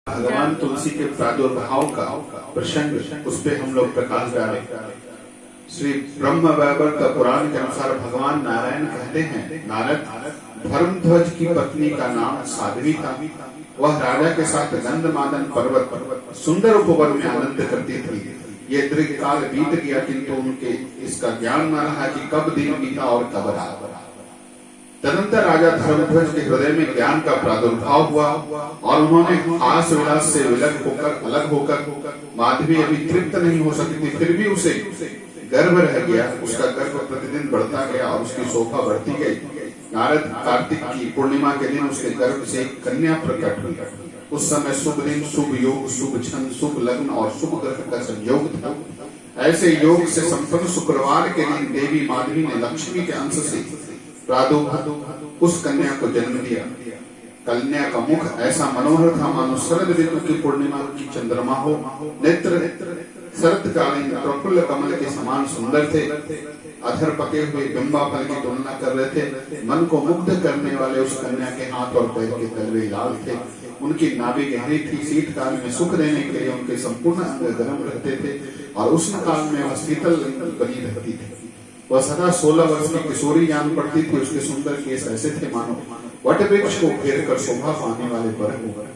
भगवान तुलसी के प्रादुर्भाव का प्रसंग उस पे हम लोग प्रकाश डालें। श्री ब्रह्म वैवर्त पुराण के अनुसार भगवान नारायण कहते हैं, नारद धर्मध्वज की पत्नी का नाम साध्वी था। वह राजा के साथ गंधमादन पर्वत सुंदर उपवन में आनंद करती थी। ये दीर्घ काल बीत गया, किंतु उनके इसका ज्ञान न रहा कि कब दिन बीता और कब रात। तदंतर राजा धर्मध्वज के हृदय में ज्ञान का प्रादुर्भाव हुआ और उन्होंने आस विलास से अलग होकर माधवी अभी तृप्त नहीं हो सकती थी, फिर भी उसे गर्भ रह गया। उसका गर्भ प्रतिदिन बढ़ता गया और उसकी शोभा बढ़ती गई। नारद कार्तिक की पूर्णिमा के दिन उसके गर्भ से एक कन्या प्रकट हुई। उस समय शुभ दिन, शुभ योग, शुभ छंद, शुभ लग्न और शुभ ग्रह का संयोग था। ऐसे योग से संपन्न शुक्रवार के दिन देवी माधवी ने लक्ष्मी के अंश से प्रादुर्भूत उस कन्या को जन्म दिया। कन्या का मुख ऐसा मनोहर था मानो शरद ऋतु की पूर्णिमा की चंद्रमा हो। नेत्र शरद कालीन प्रफुल्ल कमल के समान सुंदर थे। अधर पके हुए बिंबा फल की तुलना कर रहे थे। मन को मुग्ध करने वाले उस कन्या के हाथ और पैर के तलवे लाल थे। उनकी नाभि गहरी थी। शीत काल में सुख देने के लिए उनके संपूर्ण अंग गर्म रहते थे और उष्ण काल में वह शीतल बनी रहती थी। वह सदा 16 वर्ष की किशोरी जान पड़ती थी। उसके सुंदर केस ऐसे थे मानो वट वृक्ष को घेर कर शोभा पाने वाले वर हो।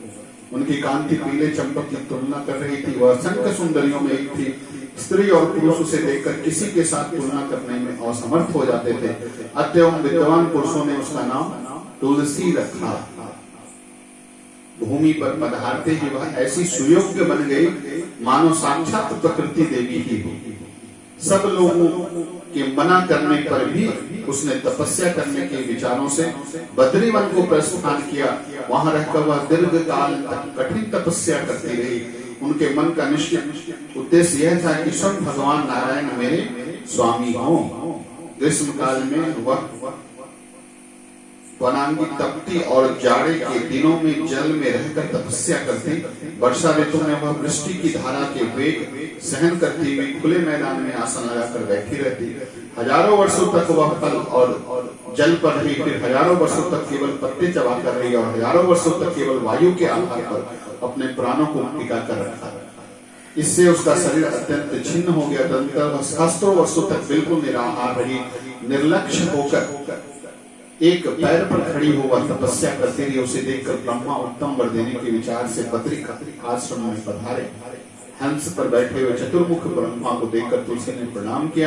उनकी कांति पीले चंपक की तुलना कर रही थी। वह असंख्य सुंदरियों में एक थी। स्त्री और पुरुष उसे देखकर किसी के साथ तुलना करने में असमर्थ हो जाते थे। अत्यंत विद्वान पुरुषों ने उसका नाम तुलसी रखा। भूमि पर पधारते ही वह ऐसी सुयोग्य बन गई मानो साक्षात प्रकृति देवी ही हो। सब लोगों के मना करने पर भी उसने तपस्या करने के विचारों से बद्रीवन को प्रस्थान किया। वहां रहकर वह दीर्घ काल तक कठिन तपस्या करती रही। उनके मन का निश्चित उद्देश्य यह था कि स्वयं भगवान नारायण मेरे स्वामी हों। ग्रीष्म काल में वह वनांगी तपती और जाड़े के दिनों में जल में रहकर तपस्या करती। वर्षा ऋतु में वह वृष्टि की धारा के वेग सहन करती हुई खुले मैदान में आसन लगाकर बैठी रहती। हजारों वर्षों तक वह फल और जल पर रही, फिर हजारों वर्षों तक केवल पत्ते चबा कर रही और हजारों वर्षों तक केवल वायु के आधार पर अपने प्राणों को टिका कर रखा। इससे उसका शरीर अत्यंत छिन्न हो गया। तदंतर वह सहस्त्रों वर्षों तक बिल्कुल निराहार रही। निर्लक्ष्य होकर एक पैर पर खड़ी हो वह तपस्या करती रही। उसे देखकर ब्रह्मा उत्तम वर देने के विचार से बद्री आश्रम में पधारे। हंस पर बैठे हुए चतुर्मुख ब्रह्मा को देखकर तुलसी ने प्रणाम किया।